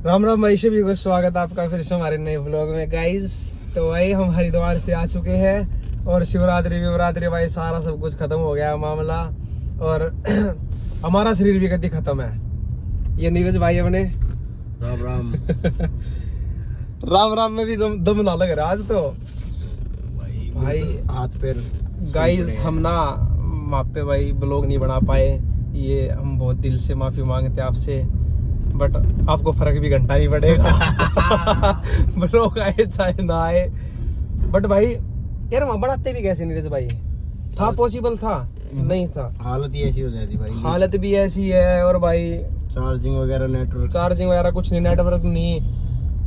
राम राम भाई, सभी को स्वागत है आपका फिर से हमारे नए व्लॉग में गाइस। तो भाई हम हरिद्वार से आ चुके हैं और शिवरात्रि भाई सारा सब कुछ खत्म हो गया मामला और हमारा शरीर भी गति खत्म है। ये नीरज भाई अपने राम राम राम राम में भी दम ना लग रहा आज तो भाई हाथ पैर गाइस। हम ना वहाँ पे भाई ब्लॉग नहीं बना पाए, ये हम बहुत दिल से माफी मांगते हैं आपसे, बट आपको फर्क भी घंटा नहीं पड़ेगा ब्लॉग आए चाहे ना आए। बट भाई यार वहाँ बनाते भी कैसे नीरज भाई? था पॉसिबल था? नहीं था। हालत ही ऐसी हो जाती भाई, हालत भी ऐसी है और भाई चार्जिंग वगैरह कुछ नहीं, नेटवर्क नहीं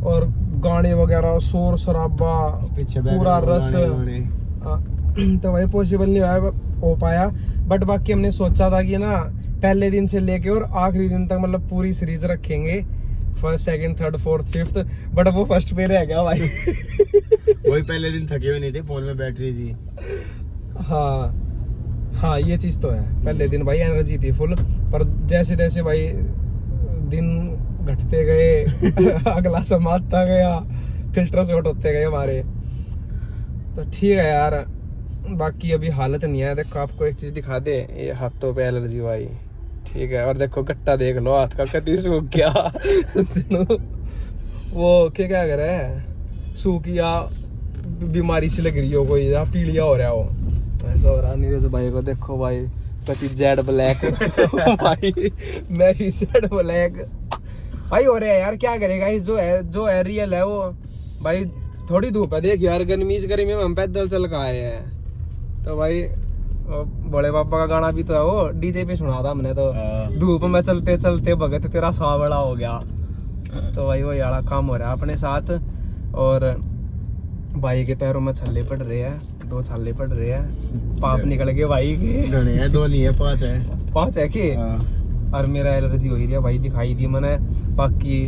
और गाने वगैरह शोर शराबा पीछे पूरा रस। तो भाई पॉसिबल नहीं हो पाया। बट बाकी हमने सोचा था कि ना पहले दिन से लेके और आखिरी दिन तक मतलब पूरी सीरीज रखेंगे, first second third fourth fifth. But वो फर्स्ट पे रह गया भाई वही पहले दिन थके हुए नहीं थे, फोन में बैटरी थी। हाँ ये चीज तो है, पहले दिन भाई एनर्जी थी फुल, पर जैसे जैसे भाई दिन घटते गए अगला समाता गया, फिल्टर शॉर्ट होते गए हमारे। तो ठीक है यार, बाकी अभी हालत नहीं है। देखो आपको एक चीज दिखा दे, ये हाथों पे एलर्जी भाई, ठीक है। और देखो गट्टा देख लो हाथ का कति सूख गया वो क्या कर रहा है, सूख या बीमारी सी लग रही हो कोई, या पीलिया हो रहा हो, ऐसा हो रहा। नीरज भाई को देखो भाई, कति जेड ब्लैक भाई मैं भी जेड ब्लैक भाई हो रहा है यार। क्या करेगा, जो है रियल है वो भाई। थोड़ी धूप है, देख यार गर्मी में हम पैदल चल के आए हैं। तो भाई बड़े पापा का गाना भी तो है, वो डीजे पे सुना था हमने तो, धूप में चलते चलते भगत तेरा सावड़ा हो गया। तो भाई वो यारा काम हो रहा है अपने साथ। और भाई के पैरों में छल्ले पड़ रहे हैं, 2 छल्ले पड़ रहे हैं, पाप निकल गए भाई के। 2 नहीं है 5 है। 5 है कि? और मेरा एलर्जी हो रही है भाई, दिखाई दी मैंने। बाकी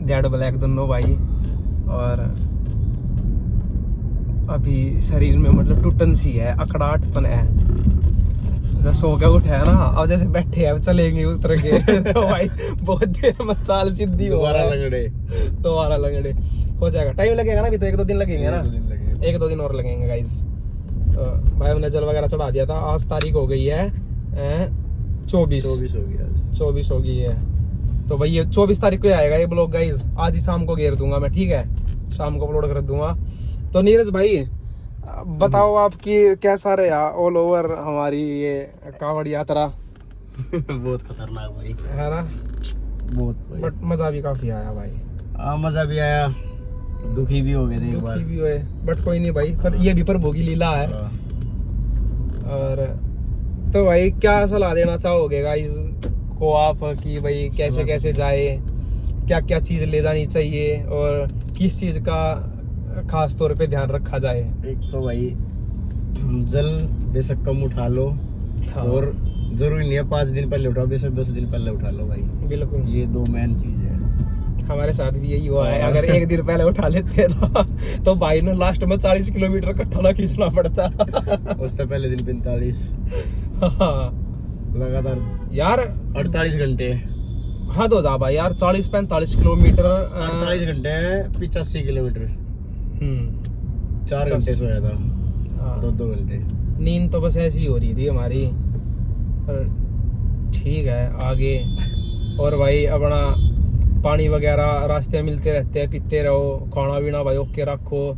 जेड ब्लैक दोनों भाई। और अभी शरीर में मतलब टूटन सी है, अकड़ाहटपन है। जब सो के उठे है ना, अब जैसे बैठे हैं चलेंगे उतर के तो भाई बहुत देर में चाल सीधी हो, दोबारा लंगड़े हो जाएगा। टाइम लगेगा ना, अभी तो 1-2 दिन लगेंगे ना, 1-2 दिन और लगेंगे गाइस। तो भाई हमने जल वगैरह चढ़ा दिया था। आज तारीख हो गई है 24 हो गई है। तो भाई ये 24 तारीख को आएगा ये ब्लॉग गाइस। आज ही शाम को घेर दूंगा मैं, ठीक है, शाम को अपलोड कर दूंगा। तो नीरज भाई बताओ आपकी कैसा रहा ऑल ओवर हमारी ये कांवड़ यात्रा? बहुत खतरनाक भाई है ना, बहुत। बट मजा भी काफी आया भाई। मजा भी आया, दुखी भी हो गए थे एक बार, दुखी भी हुए, बट कोई नहीं भाई, पर ये भी प्रभु की लीला है। और तो भाई क्या सलाह देना चाहोगे गाइस को आप कि भाई कैसे कैसे जाए, क्या क्या चीज ले जानी चाहिए और किस चीज का खास तौर पे ध्यान रखा जाए? एक तो भाई जल बेशक कम उठा लो। हाँ। और जरूरी नहीं है 5 दिन पहले उठाओ, बेशक 10 दिन पहले उठा लो भाई। बिल्कुल, ये 2 मेन चीज है। हमारे साथ भी यही हुआ है। अगर 1 दिन पहले उठा लेते ना तो भाई ना लास्ट में 40 किलोमीटर कट्ठा ना खींचना पड़ता उससे पहले दिन 45 हाँ लगातार यार 48 घंटे। हद हो जा भाई यार, 40-45 किलोमीटर 48 घंटे 85 किलोमीटर। 4 घंटे सोया था, 2 घंटे नींद तो बस ऐसी हो रही थी हमारी। पर ठीक है आगे। और भाई अपना पानी वगैरह रास्ते में मिलते रहते हैं, पीते रहो, खाना पीना भाई ओके रखो।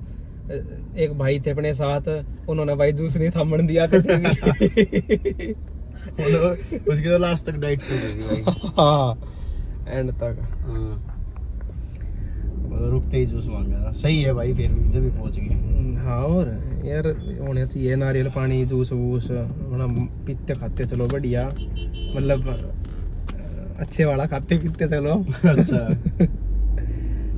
एक भाई थे अपने साथ, उन्होंने भाई जूस नहीं थामन दिया उसकी तो लास्ट तक डाइट चल रही थी भाई। हाँ एंड तक। रुकते ही जूस मांग रहा। सही है भाई, फिर जब भी पहुंच गए। हाँ और यार होने चाहिए नारियल पानी, जूस वूस अपना पीते खाते चलो बढ़िया, मतलब अच्छे वाला खाते पीते चलो अच्छा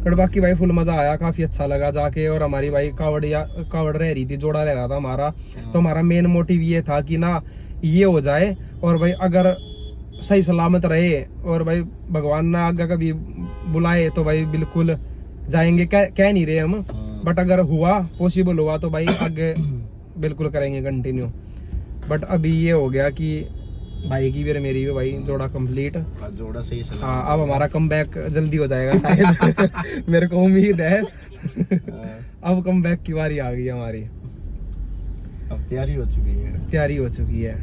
पर बाकी भाई फुल मजा आया, काफी अच्छा लगा जाके। और हमारी भाई कावड़ रह रही थी, जोड़ा रह रहा था हमारा। तो हमारा मेन मोटिव ये था कि ना ये हो जाए और भाई अगर सही सलामत रहे और भाई भगवान ना आगे कभी बुलाए तो भाई बिल्कुल जाएंगे, कह नहीं रहे हम, बट अगर हुआ पॉसिबल हुआ तो भाई आगे बिल्कुल करेंगे कंटिन्यू। बट अभी ये हो गया कि भाई की भी और मेरी भी भाई जोड़ा कंप्लीट। जोड़ा सही चला। हाँ अब हमारा कमबैक जल्दी हो जाएगा शायद मेरे को उम्मीद है अब कमबैक की बारी आ गई हमारी, अब तैयारी हो चुकी है।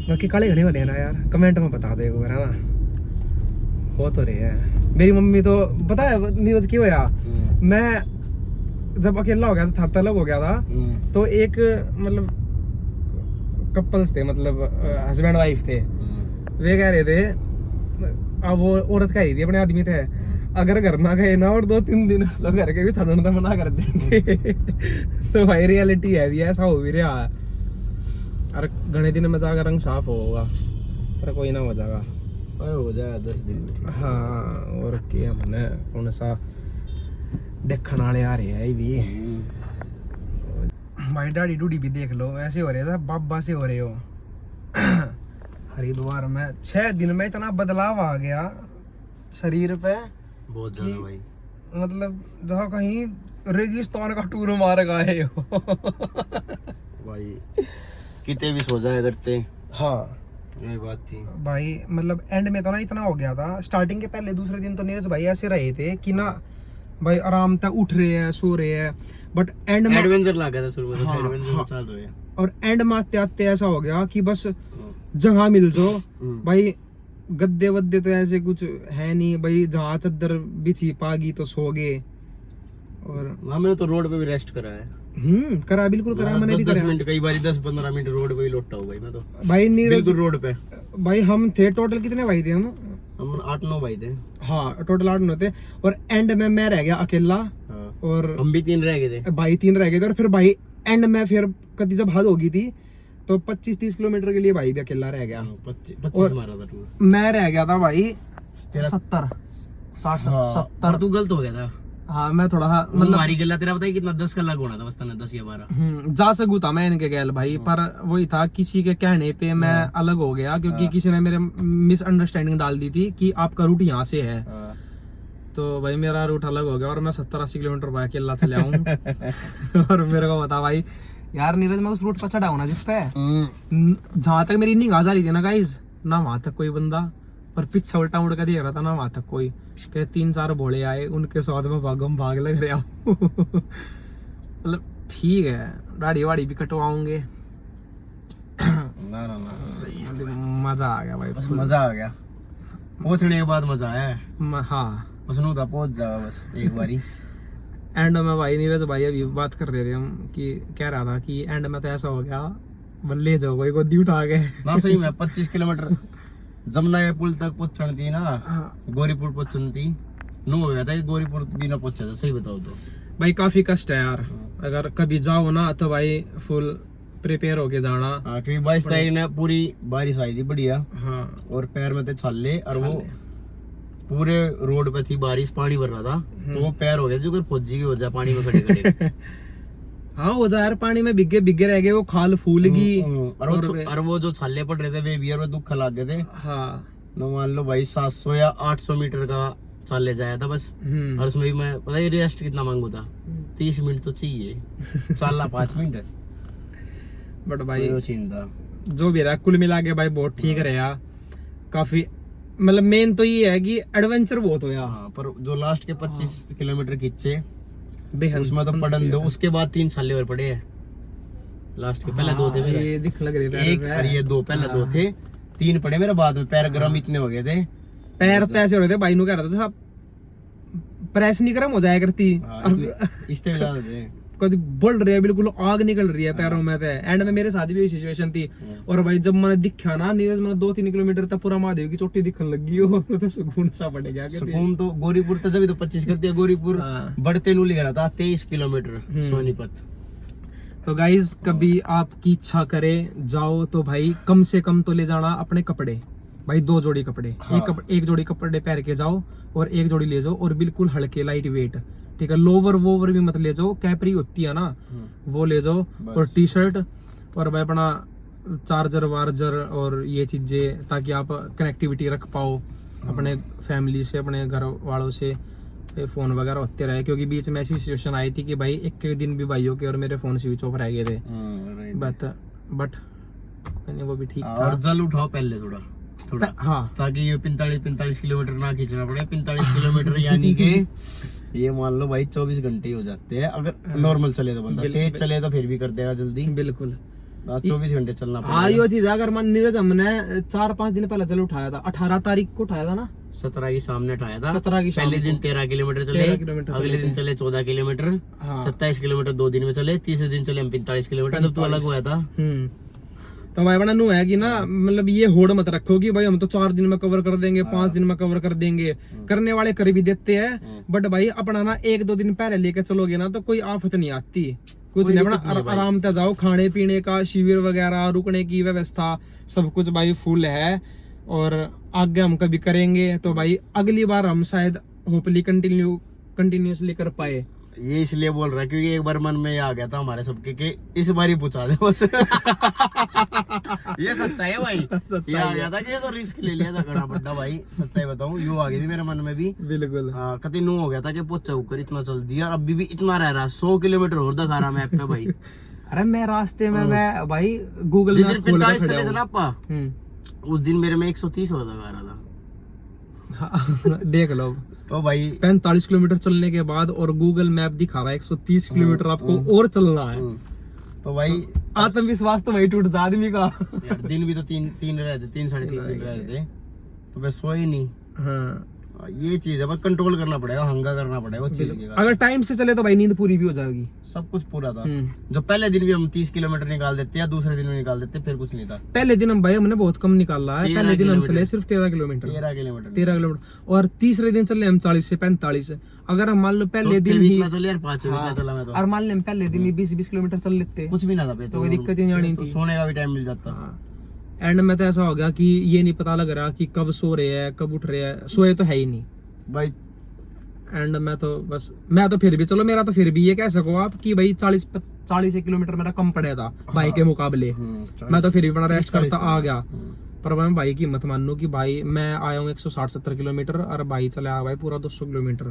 बाकी काले घने वाले हैं ना यार, कमेंट में बता दे एक बार, है ना, हो तो रहे हैं। मेरी मम्मी तो पता है नीरज क्यों होया, मैं जब अकेला हो गया था, तलब हो गया था, तो एक मतलब कपल्स थे, मतलब हस्बैंड वाइफ थे, वे कह रहे थे, अब वो औरत कह रही थी अपने आदमी थे, अगर घर ना गए ना और 2-3 दिन तो घर के भी छोड़ने तो मना कर देंगे तो भाई रियलिटी है भी, ऐसा हो भी रहा है। और घने दिन में जाकर रंग साफ होगा, पर कोई ना हो जाएगा, पर हो जाएगा 10 दिन में। हाँ और क्या हमने कौन सा देखने वाले आ रहे हैं भी भाई, डाडी डूडी भी देख लो ऐसे हो रहे थे, बाबा से हो रहे हो हरिद्वार में 6 दिन में इतना बदलाव आ गया शरीर पे, बहुत ज्यादा भाई, मतलब जहाँ कहीं रेगिस्तान का टूर मार गए हो भाई कितने भी सो जाया करते। हाँ यही बात थी भाई, मतलब एंड में तो ना इतना हो गया था, स्टार्टिंग के पहले दूसरे दिन तो नीरज भाई ऐसे रहे थे कि ना भाई आराम तक उठ रहे हैं, सो रहे हैं, बट एंड में एडवेंचर लग गया था शुरू में, हाँ, एडवेंचर हाँ, चल रहे हैं, और एंड में आते आते ऐसा हो गया कि बस जगह मिल जाओ भाई, गद्दे वद्दे तो ऐसे कुछ है नहीं भाई, जहाँ चद्दर बिछी पागी तो सो गए। और हमने तो रोड पे भी रेस्ट करा है, करा, बिल्कुल करा, मैंने भी 10 करा मिनट, कई बार 10-15 मिनट रोड पे ही लौटा हूँ भाई मैं तो, भाई नीरज बिल्कुल रोड पे। भाई हम थे टोटल कितने भाई थे हम 8-9 भाई थे। हाँ टोटल 8 थे, और एंड में मैं रह गया अकेला, हाँ। और हम भी 3 रह गए थे, भाई 3 रह गए थे, और फिर भाई एंड में फिर कभी जब हद हो गई थी तो 25-30 किलोमीटर के लिए भाई भी अकेला रह गया, 25 मारा था टूर, मैं रह गया था भाई 70 पर तू गलत हो गया था। हाँ मैं थोड़ा मतलब हमारी गला तेरा पता है कितना 10 का लग होना था, बस 10 या 12 जा सकूँ था मैं इनके गैल भाई, पर वही था किसी के कहने पे मैं अलग हो गया, क्योंकि किसी ने मेरे मिसअंडरस्टैंडिंग डाल दी थी कि आपका रूट यहाँ से है, तो भाई मेरा रूट अलग हो गया और मैं 70-80 किलोमीटर भाई अकेला चले आऊँ और मेरे को बता भाई यार नीरज मैं उस रूट पर चढ़ा हूँ ना जिसपे जहाँ तक मेरी निगाह जा रही थी ना गाइस, ना वहां तक कोई बंदा, और पीछे उल्टा उड़ कर देख रहा था ना वहां तक कोई, फिर 3-4 भोले आए, उनके स्वाद में भाग लग रहा मतलब ठीक है, दाढ़ी वाड़ी भी कटवाऊंगे ना सही है, मजा आ गया भाई, मजा आ गया, पहुंचने के बाद मजा आया। हाँ बस नू था पहुंच जाओ बस एक बारी एंड में भाई नीरज भाई अभी बात कर रहे थे हम कि कह रहा था कि एंड में तो ऐसा हो गया बल्ले जाओ कोई गोदी उठा गए ना, सही में 25 किलोमीटर जमुना के पुल तक पहुंचनी थी ना, गौरीपुर पहुंचनी थी, नू हो गया था कि गौरीपुर भी ना पहुंचा था, सही बताओ तो भाई काफी कष्ट है यार, अगर कभी जाओ ना तो भाई फुल प्रिपेयर होके जाना। हाँ क्योंकि 22 तारीख ने पूरी बारिश आई थी बढ़िया, हाँ और पैर में थे छाले, और वो पूरे रोड पे थी बारिश, पानी भर रहा था, तो वो पैर हो गया जो फौजी हो जाए पानी में खड़े खड़े हाँ हो जाए यार, पानी में बिगे रह गए, वो खाल फूल गई, और वो जो छाले पड़ रहे थे वे भी, और वो दुख लग गए थे। हाँ तो मान लो भाई 700 या 800 मीटर का छाले जाया था बस, और उसमें भी मैं पता है रेस्ट कितना मांगू था, 30 मिनट तो चाहिए चलना 5 मिनट, बट भाई तो सीन था जो भी रहा कुल मिला के भाई बहुत ठीक रहा, काफी मतलब मेन तो ये है कि एडवेंचर बहुत होया। हाँ पर जो लास्ट के 25 किलोमीटर खींचे बेहद उसमें तो पड़न दो, उसके बाद 3 छाले और पड़े हैं, लास्ट के पहले 2 थे मेरे, ये दिख लग रहे थे एक और ये 2 पहले 2 थे, 3 पड़े मेरे बाद में, पैर गर्म इतने हो गए थे, पैर तो ऐसे हो रहे थे भाई, नु कह रहा था प्रेस नहीं गर्म हो जाया करती, इससे भी ज्यादा थे, कभी बोल रही है बिल्कुल आग निकल रही है पैरों में, थे एंड में मेरे साथ भी यही सिचुएशन थी। और भाई जब मैंने दिखा ना नीरज, मैंने 2-3 किलोमीटर तक पूरा महादेव की चोटी दिखने लगी हो तो सुकून सा पड़ गया। सुकून तो गौरीपुर तक जब तो 25 कर दिया, गौरीपुर बढ़ते नू लिख रहा था 23 किलोमीटर सोनीपत। तो गाइज कभी आपकी इच्छा करे जाओ तो भाई कम से कम तो ले जाना अपने कपड़े, भाई 2 जोड़ी कपड़े, एक जोड़ी कपड़े पहन के जाओ और एक जोड़ी ले जाओ, और बिल्कुल हल्के लाइट वेट, ठीक है, लोवर वोवर भी मत ले जाओ, कैपरी होती है ना वो ले जाओ, और टी शर्ट, और भाई अपना चार्जर वार्जर और ये चीजें, ताकि आप कनेक्टिविटी रख पाओ अपने फैमिली से, अपने घर वालों से, फोन वगैरह होते रहे, क्योंकि बीच में ऐसी सिचुएशन आई थी कि भाई एक दिन भी भाइयों के और मेरे फोन स्विच ऑफ रह गए थे, बट बट वो भी ठीक था। और जल उठाओ पहले थोड़ा थोड़ा, हाँ ताकि ये 45 किलोमीटर ना खींचना पड़े। 45 किलोमीटर यानी कि ये मान लो भाई 24 घंटे ही हो जाते हैं अगर नॉर्मल चले तो। बंदा तेज चले तो फिर भी कर देगा जल्दी। बिल्कुल 24 घंटे चलना हाँ पड़ेगा। ये चीज है। अगर मान नीरज हमने 4-5 दिन पहले जल उठाया था, 18 तारीख को उठाया था ना, 17 की सामने उठाया था। 17 की पहले दिन 13 किलोमीटर चले, 13 किलोमीटर अगले दिन चले 14 किलोमीटर, हाँ। 27 किलोमीटर 2 दिन में चले, तीसरे दिन चले हम 45 किलोमीटर, जब तो अलग हुआ था। तो भाई बना नु है कि ना, मतलब ये होड़ मत रखो कि भाई हम तो 4 दिन में कवर कर देंगे, 5 दिन में कवर कर देंगे। करने वाले कर भी देते हैं, बट भाई अपना ना 1-2 दिन पहले लेके चलोगे ना तो कोई आफत नहीं आती। कुछ नहीं अपना आराम से जाओ, खाने पीने का शिविर वगैरह, रुकने की व्यवस्था सब कुछ भाई फुल है। और आगे हम कभी करेंगे तो भाई अगली बार हम शायद होपली कंटिन्यूसली कर पाए। ये इसलिए बोल रहा है क्योंकि एक बार मन में ये आ गया था हमारे सबके कि इस बार ही पूछा दे बस। ये सच्चाई है भाई, ये आ गया था कि ये तो रिस्क ले लिया था घना बड्डा भाई। सच्चाई बताऊं यूं आ गई थी मेरे मन में भी। बिल्कुल हाँ कति नो हो गया था कि पोचा ऊपर इतना चल दिया, अभी भी इतना रह रहा 100 किलोमीटर और दिखा रहा मैप पे भाई। अरे मैं रास्ते में मैं भाई गूगल जिस मैप दिन खोल 45 के चले थे ना आपा, खड़ा उस दिन मेरे में 130 होता आ रहा था। हूं। देख लो तो भाई 45 किलोमीटर चलने के बाद और गूगल मैप दिखा रहा है 130 किलोमीटर आपको और चलना है। तो भाई आत्मविश्वास तो वही टूट जा आदमी का। यार दिन भी तो 3 रहे थे, 3-3.5 दिन रहे थे, तो मैं सोए नहीं। हाँ ये चीज है, बस कंट्रोल करना पड़ेगा, हंगा करना पड़ेगा उस चीज के। अगर टाइम से चले तो भाई नींद पूरी भी हो जाएगी। सब कुछ पूरा था। जो पहले दिन भी हम 30 किलोमीटर निकाल देते या दूसरे दिन भी निकाल देते, फिर कुछ नहीं था। पहले दिन हम भाई हमने बहुत कम निकाला है। पहले दिन हम चले सिर्फ 13 किलोमीटर 13 किलोमीटर 13 किलोमीटर और तीसरे दिन चले हम 40 से 45। अगर हम मान लो पहले दिन ही चले यार 5 किलोमीटर चला मैं तो, और मान ले हम पहले दिन ही 20-20 किलोमीटर चल लेते कुछ भी ना था पे तो कोई दिक्कत ही नहीं आनी तो थी। सोने का भी टाइम मिल जाता। एंड में तो ऐसा हो गया कि ये नहीं पता लग रहा कि कब सो रहे हैं कब उठ रहे हैं, सोए तो है ही नहीं भाई। एंड मैं तो फिर भी चलो मेरा तो फिर भी ये कह सको आप कि भाई 40 किलोमीटर मेरा कम पड़ा था भाई के मुकाबले। मैं तो फिर भी बड़ा रेस्ट करता आ गया। पर मैं भाई की मत मानू कि भाई मैं आया हूँ 160-70 किलोमीटर और भाई चला आया भाई पूरा 200 किलोमीटर।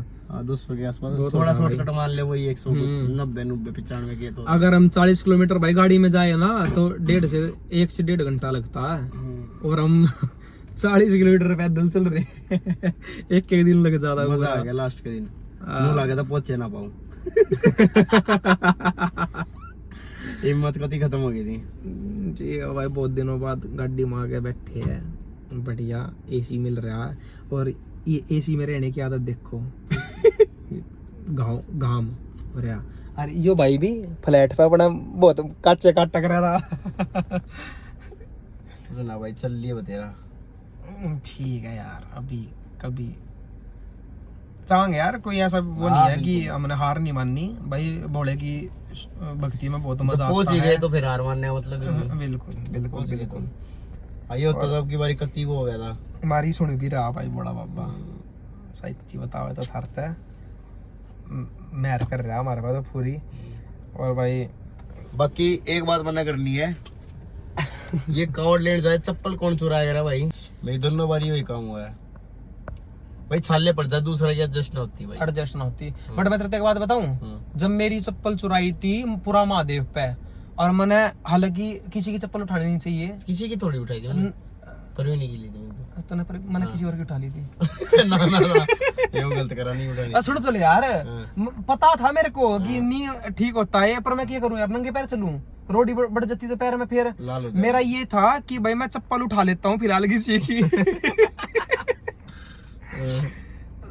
200 के आसपास थोड़ा शॉर्टकट मान ले, वही 190-95 के। तो अगर हम 40 किलोमीटर भाई गाड़ी में जाए ना तो 1 से 1.5 घंटा लगता है और हम 40 किलोमीटर पैदल चल रहे हैं। एक दिन लग जाता है। मजा आ गया लास्ट के दिन, मुंह लगा था पहुंचे ना पाऊं। हिम्मत कति खत्म हो गई थी जी भाई। बहुत दिनों बाद गाड़ी में आके बैठे हैं, बढ़िया एसी मिल रहा है। और ये एसी में रहने की आदत देखो। घाम हो रहा। अरे यो भाई भी फ्लैट पे अपना बहुत काटे काट टक रहा था। सुना भाई चल लिए तेरा। ठीक है यार, अभी कभी चाहेंगे यार, कोई ऐसा वो नहीं है कि हमने हार नहीं माननी भाई। भोले की भक्ति में बहुत मजा आता है। पहुंच ही गए तो फिर हार मानने का मतलब ही नहीं। बिल्कुल बिल्कुल बिल्कुल। आइयो तो अब की बारी कत्ती को हो गया था हमारी सुन भी रहा भाई बड़ा बाबा सच्ची बताओ तो थरता है मेहर कर रहा हमारे पास तो पूरी। और भाई बाकी एक बात मना करनी है, ये कावड़ लेट जाए चप्पल कौन चुराएगा भाई। मेरी दोनों बारी वही काम हुआ है भाई, छाले पड़ जाए दूसरा की एडजस्ट ना होती भाई, एडजस्ट ना होती। बट मैं तेरे को एक बात बताऊं, जब मेरी चप्पल चुराई थी पूरा महादेव पे, और मैंने हालांकि किसी की चप्पल उठानी नहीं चाहिए, किसी की थोड़ी उठाई थी मैंने, पर भी नहीं की ली थी मैंने किसी और की उठा ली थी। ना ना ना ये गलत करा, नहीं उठानी। सुन चल यार, पता था मेरे को कि नहीं ठीक होता है, पर मैं क्या करूं यार, नंगे पैर चलूं, रोड बढ़ जाती तो पैर में फिर मेरा ये था कि भाई मैं चप्पल उठा लेता हूँ फिलहाल किसी की।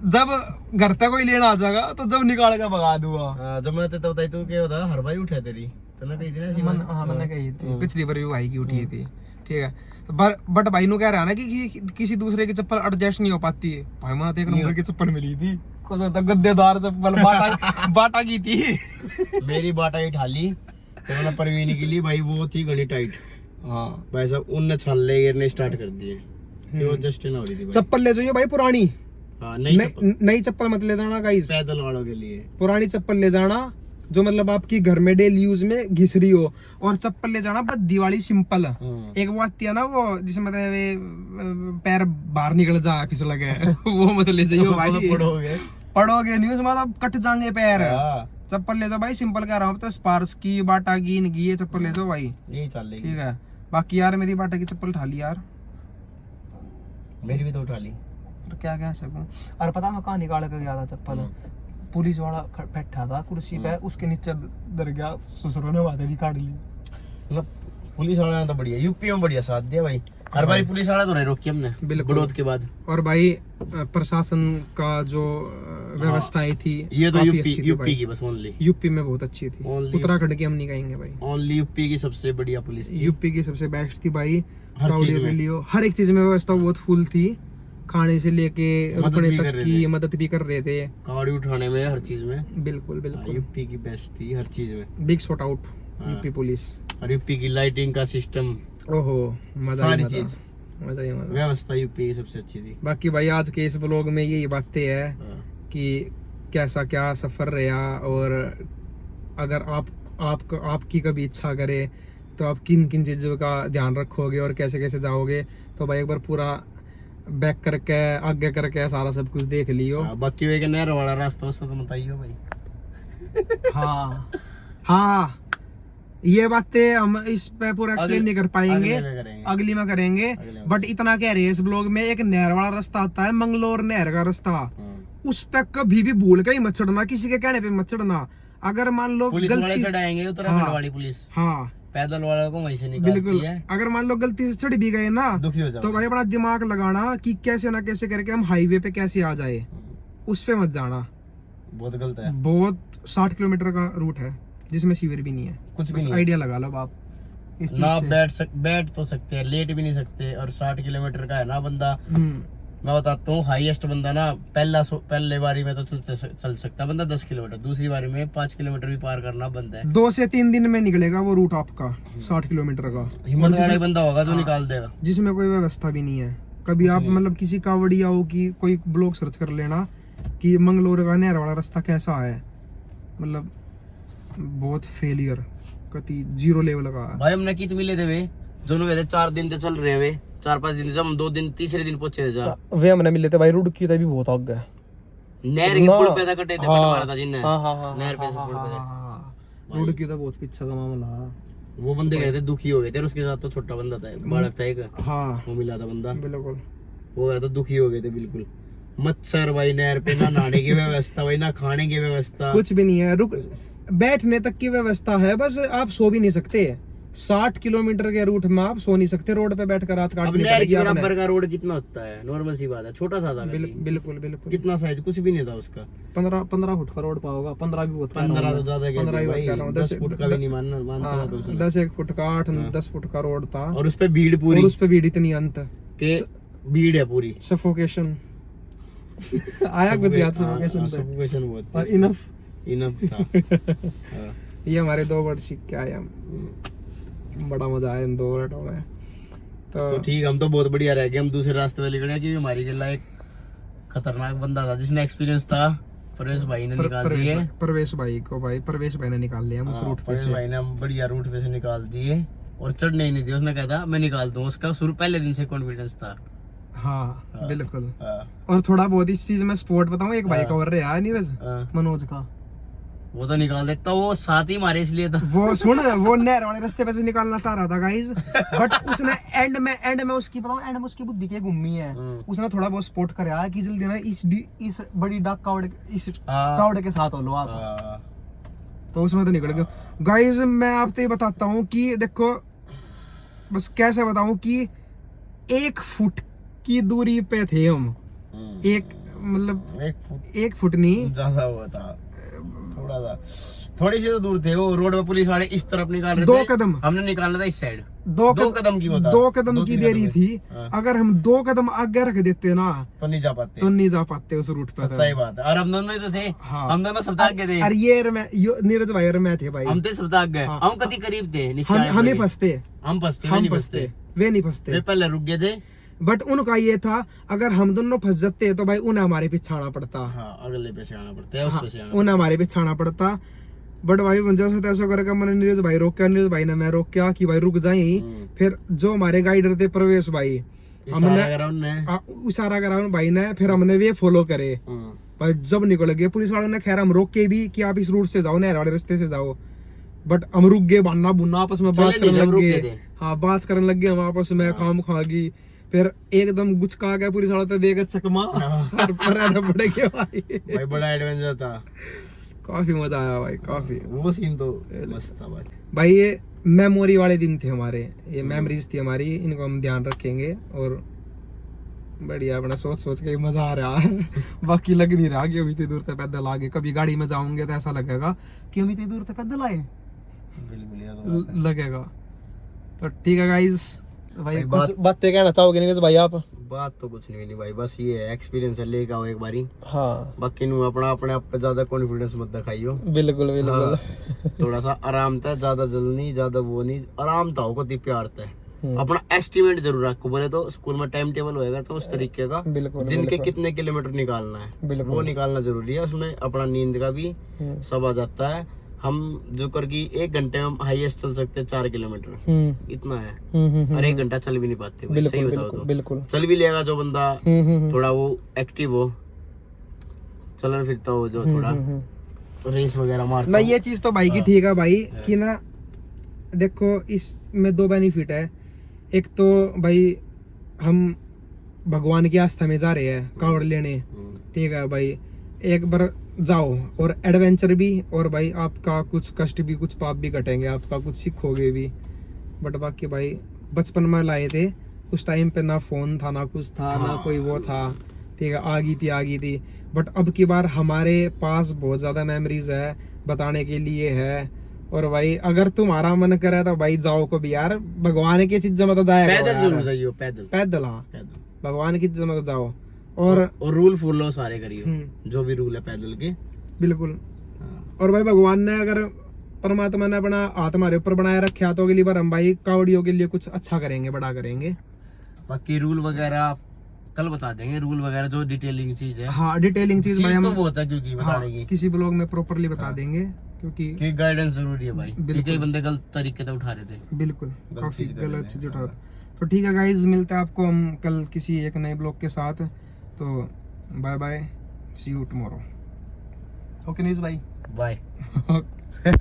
जब घर तक कोई लेना आ जाएगा तो जब निकाल के भगा दूंगा। जब मैं तो बताई तू क्या होता हर भाई उठा तेरी तो ना कही थी ना हाँ मैंने कही थी पिछली बार भी भाई की उठी थी, ठीक है। बट भाई नु कह रहा है ना कि किसी दूसरे की चप्पल एडजस्ट नहीं हो पाती है। भाई मैंने तो एक नंबर की चप्पल मिली थी, गद्देदार चप्पल बाटा की थी। मेरी बाटा ही ठाली तो मैंने परवीन के लिए भाई वो थी घनी टाइट। हाँ भाई साहब उनने छाले गिरने स्टार्ट कर दिए, वो जस्ट ना हो रही थी। चप्पल ले जाइए भाई पुरानी, नई चप्पल मत ले जाना गाइस, पैदल वालों के लिए पुरानी पुरानी चप्पल ले जाना जो मतलब आपकी घर में डेली यूज में घिस रही हो। और चप्पल ले जाना बद्दी वाली सिंपल, एक वो आती है ना वो जिसमें मतलब पैर बाहर निकल जा फिसल के, वो मत ले जाइए भाई। पढ़ोगे नहीं उसमें मतलब कट जाएंगे पैर। चप्पल ले दो भाई, सिंपल कह रहा हूँ, तो स्पार्स की, बाटा की, इनकी ये चप्पल ले दो भाई, यही चल रही ठीक है। बाकी यार मेरी बाटा की चप्पल उठा ली यार, मेरी भी तो उठा ली। तो क्या कह सकूं। और पता मैं कहाँ निकाल कर गया था चप्पल, पुलिस वाला बैठा था कुर्सी पे, उसके नीचे दर गया, ससुरों ने बातें भी काट ली। मतलब पुलिस वाला ने तो बढ़िया, यूपी में बढ़िया साथ दिया भाई, हर बारी पुलिस वाला तो नहीं रोकी हमने बिल्कुल। विरोध के बाद। और भाई प्रशासन का जो व्यवस्थाएं थी ये तो काफी यूपी अच्छी थी यूपी भाई। की बस ओनली यूपी में बहुत अच्छी थी, Only उत्तराखंड की हम नहीं कहेंगे भाई, ओनली यूपी की सबसे बढ़िया पुलिस थी। यूपी की सबसे बेस्ट थी भाई। हर कावड़े चीज पे में। लियो, हर एक चीज में व्यवस्था बहुत फुल थी, खाने से लेके मदद रुकने भी तक कर रहे की थे। मदद भी कर रहे थे, गाड़ी उठाने में, हर चीज में। बिल्कुल बिल्कुल। यूपी की बेस्ट थी हर चीज में। बिग शॉट आउट हाँ। UP police. और यूपी की लाइटिंग का सिस्टम, ओहो मजा ही सारी मजा, चीज, मजा ही मजा। व्यवस्था यूपी की सबसे अच्छी थी। बाकी भाई आज के इस ब्लॉग में यही बातें है हाँ। कि कैसा क्या सफर रहा, और अगर आपकी कभी इच्छा करे तो आप किन किन चीज़ों का ध्यान रखोगे और कैसे कैसे जाओगे, तो भाई एक बार पूरा बैक करके आगे करके सारा सब कुछ देख लियो। हाँ, बाकी वे नहर वाला रास्ता उसमें तो बताइए भाई। हाँ हाँ, ये बातें हम इस पे पूरा एक्सप्लेन नहीं कर पाएंगे, अगली में करेंगे। बट इतना कह रहे हैं इस ब्लॉग में, एक नहर वाला रास्ता आता है, मंगलोर नहर का रास्ता, उस पे कभी भी भूल के ही मत चढ़ना, किसी के कहने पे मत चढ़ना। अगर मान लो पुलिस वाले गलती, चढ़ाएंगे उत्तराखंड हाँ, वाली पुलिस, हाँ पैदल वाला को वहीं से निकालती बिल्कुल, है। अगर मान लो गलती से चढ़ भी गए ना, दुखी हो जाओ तो भाई अपना दिमाग लगाना कि कैसे ना कैसे करके हम हाईवे पे कैसे आ जाए, उस पे मत जाना। बहुत गलत है। बहुत 60 किलोमीटर का रूट है जिसमें सीवर भी नहीं है, कुछ भी बस नहीं आइडिया लगा लो आप इस चीज ना, से। बैठ तो सकते हैं, लेट भी नहीं सकते। और 60 किलोमीटर का है ना बंदा, हम्म, मैं बताता हूँ, हाईएस्ट बंदा ना पहले बारी में तो चल सकता है बंदा 10 किलोमीटर, दूसरी बारी में 5 किलोमीटर भी पार करना बंद है। 2 से 3 दिन में निकलेगा वो रूट आपका 60 किलोमीटर का, हिम्मत वाला ही बंदा होगा जो निकाल देगा। जिसमें कोई व्यवस्था भी नहीं है। कभी आप मतलब किसी कावड़िया हो की कोई ब्लॉग सर्च कर लेना कि मंगलोर का नहर वाला रास्ता कैसा है, मतलब बहुत फेलियर, कति जीरो लेवल का है। भाई हमने कित मिले थे वे, जो कहते 4 दिन से चल रहे वे, 4-5 दिन से, हम 2 दिन तीसरे दिन पहुंचे थे जा। वे हमने मिले थे भाई, रुड़की भी बहुत आगे है, नहर के पुल पे था, कटे थे, हाँ, कट मारा था जिनने, हाँ, नहर पे से पुल पे थे। रुड़की तो बहुत पीछे का मामला है। वो बंदे गए थे, दुखी हो गए थे, और उसके साथ तो छोटा बंदा था, बालक था एक, हाँ वो मिला था बंदा, बिल्कुल। वो गया था, दुखी हो गए थे बिल्कुल। मच्छर भाई नहर पे, ना नहाने की व्यवस्था भाई, ना खाने की व्यवस्था, कुछ भी नहीं है, बैठने तक की व्यवस्था है, बस आप सो भी नहीं सकते। 60 किलोमीटर के रूट में आप सो नहीं सकते, रोड पे बैठकर रात अब काटनी नहर पड़ेगी के आपने। बराबर का रोड कितना होता है, नॉर्मल सी बात है, छोटा सा था। बिल्कुल बिल्कुल। कितना साइज, कुछ भी नहीं था उसका। 15 फुट का रोड पाओगा, 15 भी बहुत 15 तो ज्यादा 15 भी भाई, कह रहा हूँ, 10 फुट का भी नहीं मानता था तो उसने। 10 फुट का 8-10 फुट का रोड था, और उस पे भीड़ पूरी, और उस पे भीड़ इतनी अंत के भीड़ है पूरी, सफोकेशन आया कुछ याद सफोकेशन पे, सफोकेशन बहुत, और इनफ था। हाँ। ये हमारे 2 वर्ड सीख के आए हम, बड़ा मजा आया इन 2 वर्डों में। तो ठीक, हम तो बहुत बढ़िया रह गए, हम दूसरे रास्ते पे निकले, क्योंकि हमारी गला एक खतरनाक बंदा था जिसने एक्सपीरियंस था, प्रवेश भाई ने निकाल दिए। प्रवेश भाई को, भाई प्रवेश भाई ने निकाल लिया हम उस रूट पे प्रवेश से। भाई ने हम बढ़िया रूट पे से निकाल दिए, और चढ़ने ही नहीं दिए। उसने कहा था मैं निकाल दूं, उसका शुरू पहले दिन से कॉन्फिडेंस था। हाँ बिल्कुल। हाँ। और थोड़ा बहुत इस चीज में स्पोर्ट बताऊं, एक भाई हाँ। का और रहा नीरज, हाँ। मनोज का, वो तो निकाल देता, वो साथ ही मारे इसलिए था। वो सुन, वो नहर वाले रास्ते पे से निकालना चाह रहा था गाइस, बट उसने एंड में उसकी बताऊं, एंड में उसकी बुद्धि की घूमी है, उसने थोड़ा बहुत सपोर्ट कराया कि जल्दी ना इस बड़ी डाक कावड़, इस कावड़ के साथ हो लो आप, तो उसमें तो निकल गया। गाइस मैं आपको ये बताता हूँ कि देखो, बस कैसे बताऊं कि 1 फुट की दूरी पे थे हम, एक मतलब 1 फुट नहीं, ज्यादा हुआ था, थोड़ा सा, थोड़ी सी तो दूर थे। वो रोड पे पुलिस वाले इस तरफ निकाल रहे 2 थे, कदम, हमने निकालना था इस साइड। 2 कदम की होता, 2 कदम की देरी थी। हाँ। अगर हम 2 कदम आगे रख देते ना, तो नहीं जा पाते, तो नहीं जा पाते उस रूट पे। सही बात है। और हम दोनों ही तो थे, हाँ। हम दोनों सप्ताह के थे, अरे ये नीरज भाई और मैं थे भाई, हम थे सप्ताह गए, हाँ। हम कति करीब थे, हम ही फंसते, हम फंसते, हम फंसते, वे नहीं फंसते। वे पहले रुक गए थे। बट उनका ये था, अगर हम दोनों फंस जाते तो भाई उन्हें हमारे पीछे आना पड़ता, हाँ, अगले पे से आना पड़ता है, उस पे से आना उन्हें हमारे पीछे आना पड़ता। बट भाई जैसे तैसे करके मैंने नीरज भाई रोका, नीरज भाई ने मैं रोका कि भाई रुक जाए। फिर जो हमारे गाइडर थे प्रवेश भाई, हमने इशारा करा उन भाई ने, फिर हमने वे फॉलो करे, भाई जब निकल गए पुलिस वालों ने, खैर हम रोक के भी कि आप इस रूट से जाओ, नहर वाले रास्ते से जाओ, बट हम रुक गए, बाना बुना आपस में बात करने लग गए। हाँ बात करने लग गए हम आपस में, खाम खागी, फिर एकदम गुचका गया पुलिस वाला, तो देगा चकमा और पर पड़ गया भाई। भाई बड़ा एडवेंचर था, काफी मजा आया भाई, काफी। वो सीन तो मस्त था भाई। भाई ये मेमोरी वाले दिन थे हमारे, ये मेमोरीज थी हमारी, इनको हम ध्यान रखेंगे। और बढ़िया, अपना सोच सोच के मजा आ रहा है। बाकी लग नहीं रहा कि हम इतनी दूर तक पैदल आ गए। कभी गाड़ी में जाऊंगे तो ऐसा लगेगा कि हम इतनी दूर तक पैदल आए, बिल्कुल यार लगेगा। तो ठीक है गाइस, भाई बात- कुछ बातें कहना चाहोगे नहीं भाई आप? बात तो कुछ नहीं भाई, बस ये है एक्सपीरियंस है, लेके आओ एक बारी। हाँ बाकी नु अपना अपने आप पे ज्यादा कॉन्फिडेंस मत दिखाइयो। बिल्कुल बिल्कुल। थोड़ा सा आराम था, ज्यादा जल्द नहीं, ज्यादा वो नहीं, आराम था को प्यार था। अपना एस्टिमेट जरूर रखो, बोले तो स्कूल में टाइम टेबल होएगा तो उस तरीके का बिल्कुल दिन के कितने किलोमीटर निकालना है, वो निकालना जरूरी है। उसमें अपना नींद का भी सब आ जाता है। हम जो कर की 1 घंटे में हाईएस्ट चल सकते हैं 4 किलोमीटर, इतना है। और 1 घंटा चल भी नहीं पाते भाई, सही बताओ तो। बिल्कुल चल भी लेगा जो बंदा थोड़ा वो एक्टिव हो, चलन फिरता हो, जो थोड़ा रेस वगैरह मारता ना, हो। ये चीज तो भाई की ठीक है भाई, कि ना देखो इसमें 2 बेनिफिट है। एक तो भाई हम भगवान की आस्था में जा रहे हैं कावड़ लेने, ठीक है भाई, एक बार जाओ और एडवेंचर भी, और भाई आपका कुछ कष्ट भी, कुछ पाप भी कटेंगे, आपका कुछ सीखोगे भी। बट बाकी भाई बचपन में लाए थे, उस टाइम पे ना फोन था, ना कुछ था, ना कोई वो था, ठीक है, आ गई थी। बट अब की बार हमारे पास बहुत ज्यादा मेमोरीज है, बताने के लिए है। और भाई अगर तुम्हारा मन करे तो भाई जाओ को भी यार, भगवान की चीज में तो जाएगा पैदल यार। जरूर जाइयो, पैदल पैदल, हाँ पैदल। भगवान की चीज में तो जाओ। और रूल फॉलो सारे करियो, जो भी रूल है पैदल के। बिल्कुल। और भाई भगवान ने, अगर परमात्मा ने अपना हाथ हमारे ऊपर बनाए रखा तो अगली बार हम भाई कावड़ियों के लिए कुछ अच्छा करेंगे, बड़ा करेंगे। बाकी रूल वगैरह कल बता देंगे, रूल वगैरह जो डिटेलिंग चीज है। हाँ डिटेलिंग चीज भाई चीज हम तो वो होता है क्योंकि बताने की किसी ब्लॉग में प्रॉपरली बता देंगे, क्योंकि कि गाइडेंस जरूरी है भाई। कई बंदे गलत तरीके से उठा रहे थे, बिल्कुल काफी चीज कर गलत रहे चीज उठा। तो ठीक है गाइज, मिलते हैं आपको हम कल किसी एक नए ब्लॉग के साथ। तो bye bye, see you tomorrow. Okay nice भाई, बाय।